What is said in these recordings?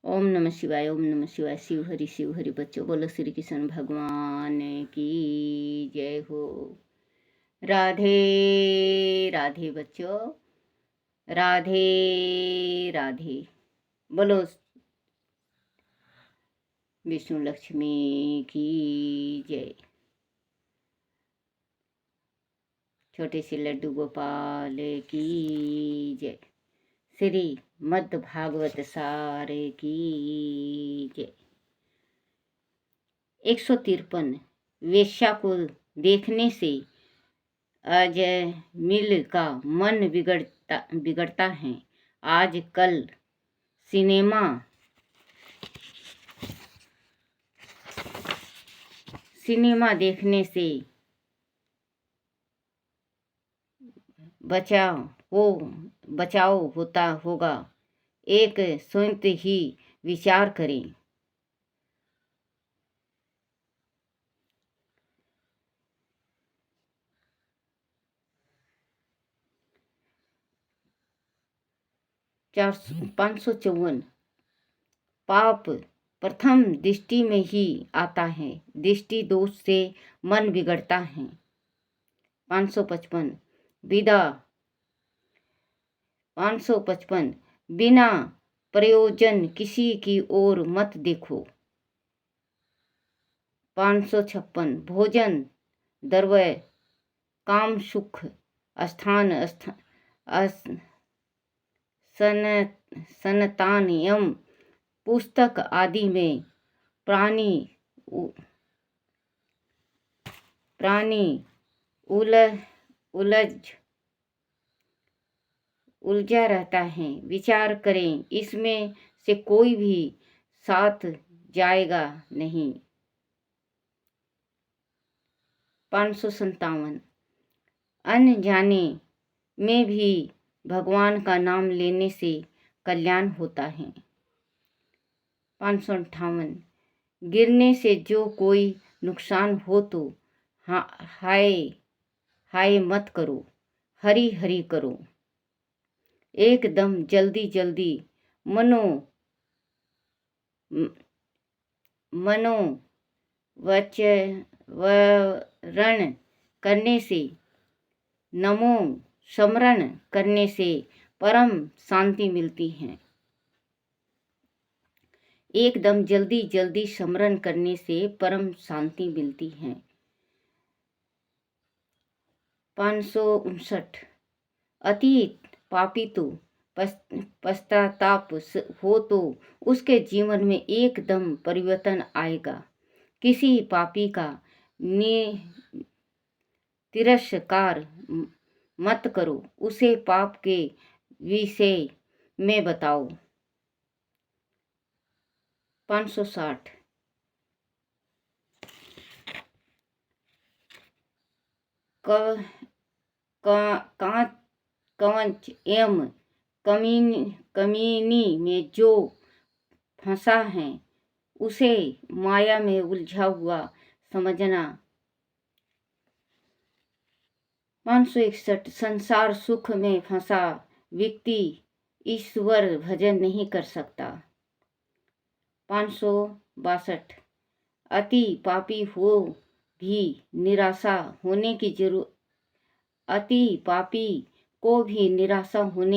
ओम नमः शिवाय। ओम नमः शिवाय। शिव हरि बच्चों, बोलो श्री कृष्ण भगवान की जय हो। राधे राधे बच्चों, राधे राधे। बोलो विष्णु लक्ष्मी की जय। छोटे से लड्डू गोपाल की जय। श्री मद् भागवत सार की जय। 153। वेश्या को देखने से अजमिल का मन बिगड़ता है। आजकल सिनेमा देखने से बचाव होता होगा। एक स्वयं ही विचार करें। चार 554। पाप प्रथम दृष्टि में ही आता है। दृष्टि दोष से मन बिगड़ता है। 555। 555। बिना प्रयोजन किसी की ओर मत देखो। 556। भोजन द्रव्य काम सुख स्थान संतान एवं पुस्तक आदि में प्राणी उलझा रहता है। विचार करें, इसमें से कोई भी साथ जाएगा नहीं। 557। अनजाने में भी भगवान का नाम लेने से कल्याण होता है। 558। गिरने से जो कोई नुकसान हो तो हाय मत करो, हरी हरी करो। एकदम जल्दी मनोवरण करने से, नमो स्मरण करने से परम शांति मिलती है। एकदम जल्दी स्मरण करने से परम शांति मिलती है। 559। अतीत पापी तो पश्चाताप हो तो उसके जीवन में एकदम परिवर्तन आएगा। किसी पापी का तिरस्कार मत करो, उसे पाप के विषय में बताओ। 560। कवच एवं कमीनी में जो फंसा है उसे माया में उलझा हुआ समझना। 561। संसार सुख में फंसा व्यक्ति ईश्वर भजन नहीं कर सकता। 562। अति पापी हो भी निराशा होने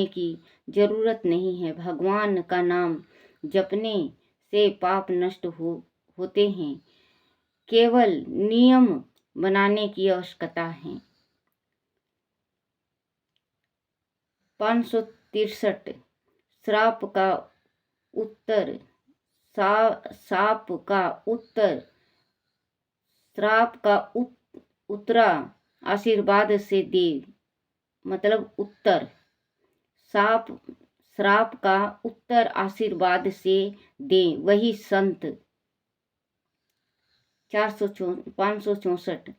की जरूरत नहीं है। भगवान का नाम जपने से पाप नष्ट होते हैं। केवल नियम बनाने की आवश्यकता है। 563। श्राप का उत्तर आशीर्वाद से दे, मतलब उत्तर। श्राप का उत्तर आशीर्वाद से दे वही संत। 564।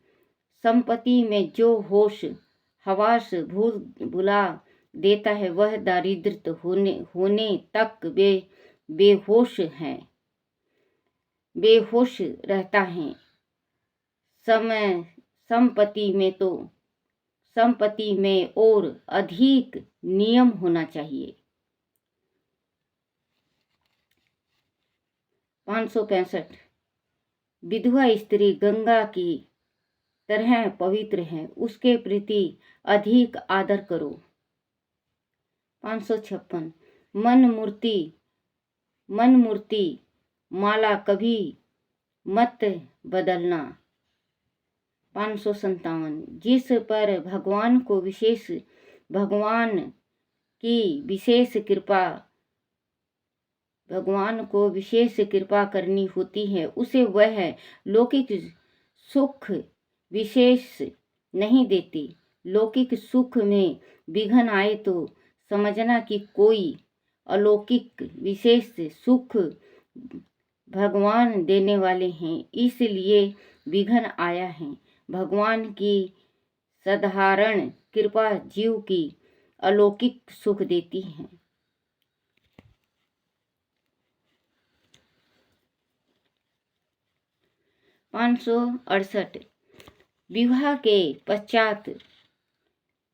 संपत्ति में जो होश हवास भुला देता है वह दारिद्र होने तक बेहोश रहता है। संपत्ति में और अधिक नियम होना चाहिए। 565 विधवा स्त्री गंगा की तरह पवित्र है, उसके प्रति अधिक आदर करो। 556 मन मूर्ति माला कभी मत बदलना। 557 जिस पर भगवान को विशेष कृपा करनी होती है, उसे वह लौकिक सुख विशेष नहीं देती। लौकिक सुख में विघ्न आए तो समझना कि कोई अलौकिक विशेष सुख भगवान देने वाले हैं, इसलिए विघ्न आया है। भगवान की साधारण कृपा जीव की अलौकिक सुख देती है। 568 विवाह के पश्चात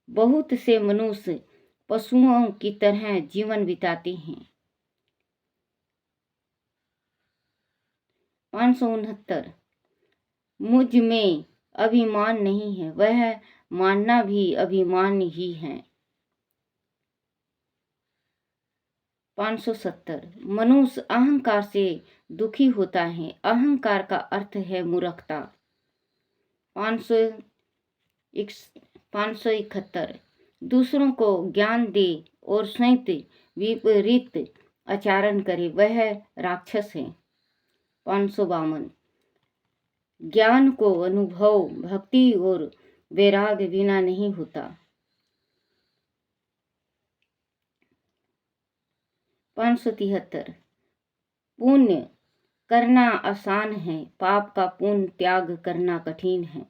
बहुत से मनुष्य पशुओं की तरह जीवन बिताते हैं। 569 मुझ में अभिमान नहीं है, वह मानना भी अभिमान ही है। 570 मनुष्य अहंकार से दुखी होता है, अहंकार का अर्थ है मूर्खता। 571 दूसरों को ज्ञान दे और स्वयं विपरीत आचरण करे, वह राक्षस है। 552 ज्ञान को अनुभव भक्ति और वैराग्य बिना नहीं होता। 573 पुण्य करना आसान है, पाप का पुण्य त्याग करना कठिन है।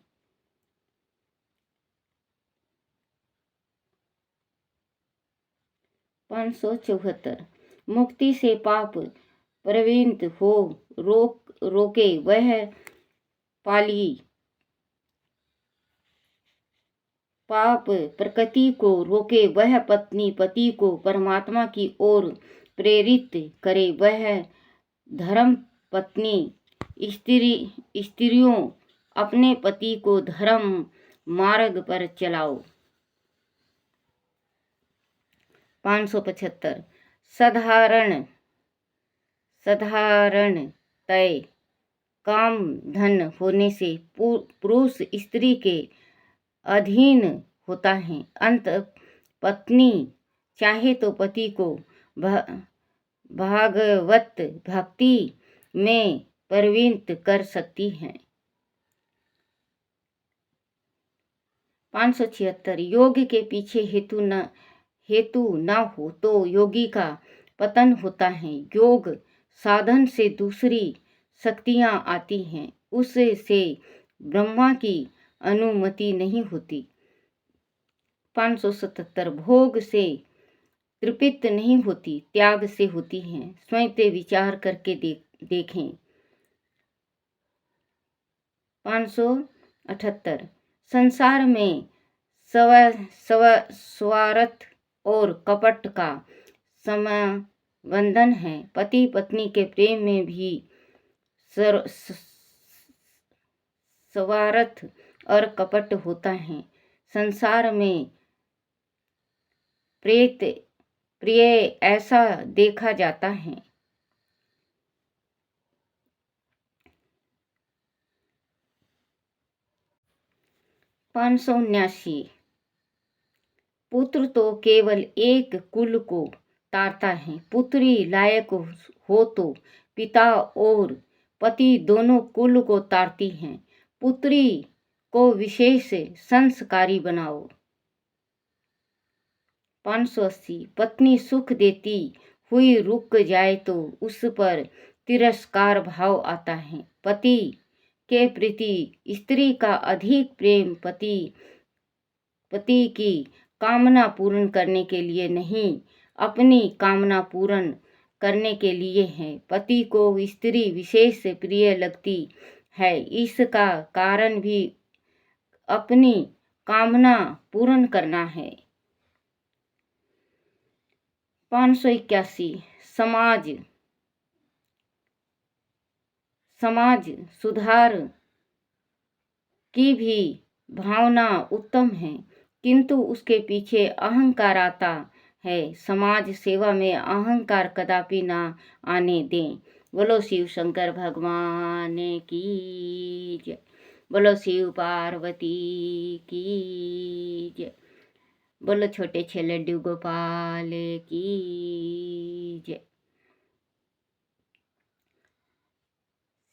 574 मुक्ति से पाप प्रवृत्त हो रोके, वह पाप प्रकृति को रोके, वह पत्नी पति को परमात्मा की ओर प्रेरित करे, वह धर्म पत्नी स्त्रियों अपने पति को धर्म मार्ग पर चलाओ। 575 साधारण तय काम धन होने से पुरुष स्त्री के अधीन होता है, अंत पत्नी चाहे तो पति को भागवत भक्ति में प्रवृत्त कर सकती है। 576 योग के पीछे हेतु न हो तो योगी का पतन होता है। योग साधन से दूसरी शक्तियां आती हैं, उससे ब्रह्मा की अनुमति नहीं होती। 577 भोग से तृप्त नहीं होती, त्याग से होती है, स्वयं पे विचार करके देखें। 578 संसार में स्वार्थ और कपट का संबंधन है, पति पत्नी के प्रेम में भी स्वार्थ और कपट होता है। संसार में प्रिय ऐसा देखा जाता है। 579 पुत्र तो केवल एक कुल को तारता है, पुत्री लायक हो तो पिता और पति दोनों कुल को तारती हैं। पुत्री को विशेष संस्कारी बनाओ। 580 पत्नी सुख देती हुई रुक जाए तो उस पर तिरस्कार भाव आता है। पति के प्रति स्त्री का अधिक प्रेम पति की कामना पूर्ण करने के लिए नहीं, अपनी कामना पूर्ण करने के लिए है। पति को स्त्री विशेष प्रिय लगती है, इसका कारण भी अपनी कामना पूर्ण करना है। 581 समाज समाज सुधार की भी भावना उत्तम है, किंतु उसके पीछे अहंकार आता है। समाज सेवा में अहंकार कदापि ना आने दें। बोलो शिव शंकर भगवान की जय। बोलो शिव पार्वती की जय। बोलो छोटे छे लड्डू गोपाल की जय।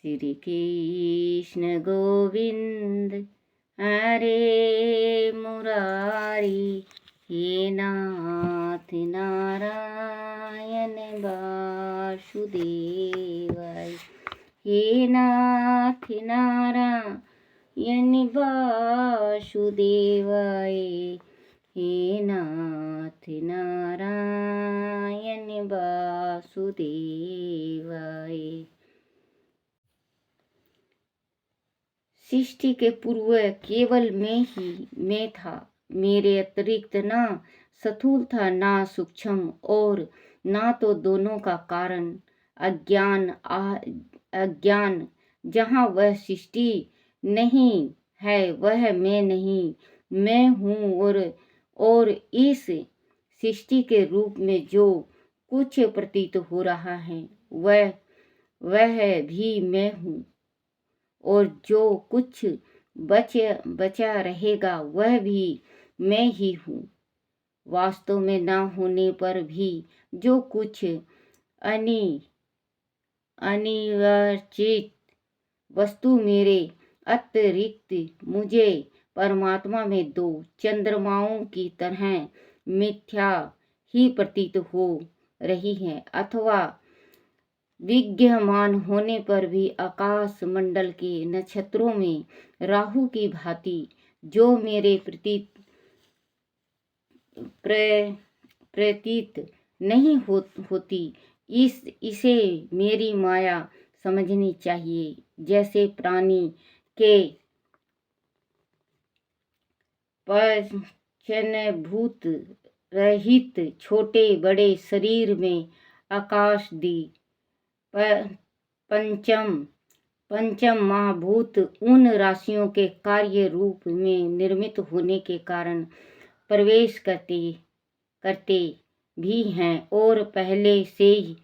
श्री कृष्ण गोविंद हरे मुरारी, हे नाथ नारायण वासुदेवाय, हे नाथ नारायण वासुदेवाय, हे नाथ नारायण वासुदेवाय। सृष्टि के पूर्व केवल मैं था। मेरे अतिरिक्त ना स्थूल था ना सूक्ष्म, और ना तो दोनों का कारण। अज्ञान जहाँ वह सृष्टि नहीं है वह मैं नहीं, मैं हूँ। और इस सृष्टि के रूप में जो कुछ प्रतीत हो रहा है वह भी मैं हूँ, और जो कुछ बचा रहेगा वह भी मैं ही हूँ। वास्तव में ना होने पर भी जो कुछ अनिर्वचित वस्तु मेरे अतिरिक्त मुझे परमात्मा में दो चंद्रमाओं की तरह मिथ्या ही प्रतीत हो रही है, अथवा विद्यमान होने पर भी आकाश मंडल के नक्षत्रों में राहु की भांति जो मेरे प्रतीत नहीं होती, इसे मेरी माया समझनी चाहिए। जैसे प्राणी के पंचभूत रहित छोटे बड़े शरीर में आकाश दी पंचम महाभूत उन राशियों के कार्य रूप में निर्मित होने के कारण प्रवेश करते भी हैं, और पहले से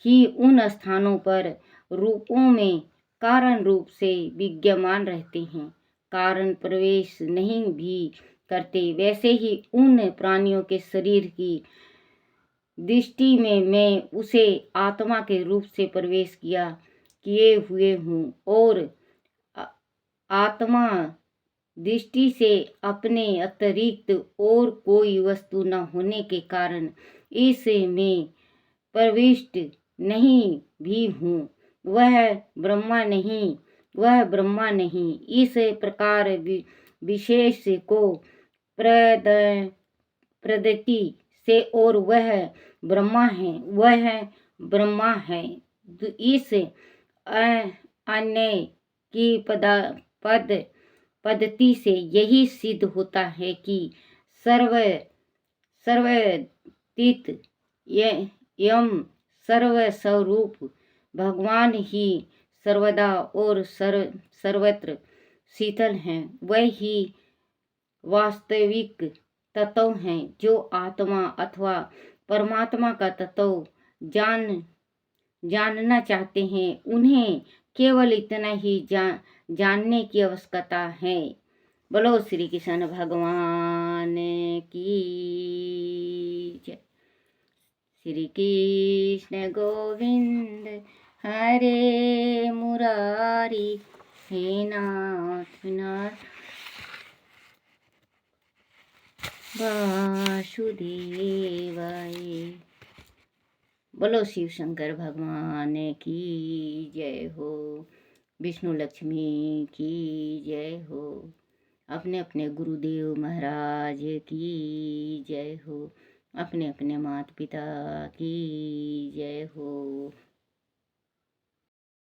ही उन स्थानों पर रूपों में कारण रूप से विद्यमान रहते हैं। कारण प्रवेश नहीं भी करते। वैसे ही उन प्राणियों के शरीर की दृष्टि में मैं उसे आत्मा के रूप से प्रवेश किए हुए हूँ, और आत्मा दृष्टि से अपने अतिरिक्त और कोई वस्तु न होने के कारण इसे मैं प्रविष्ट नहीं भी हूँ। वह ब्रह्मा नहीं। इस प्रकार विशेष को प्रदति से और वह ब्रह्मा है। इस अन्य की पद्धति से यही सिद्ध होता है कि सर्वतीत एवं सर्वस्वरूप भगवान ही सर्वदा और सर्वत्र शीतल हैं। वही वास्तविक तत्व हैं। जो आत्मा अथवा परमात्मा का तत्व जानना चाहते हैं, उन्हें केवल इतना ही जानने की आवश्यकता है। बोलो श्री कृष्ण भगवान की जय। श्री कृष्ण गोविंद हरे मुरारी, हे नाथ वासुदेवाय। बोलो शिव शंकर भगवान की जय हो। विष्णु लक्ष्मी की जय हो। अपने अपने गुरुदेव महाराज की जय हो। अपने अपने माता पिता की जय हो।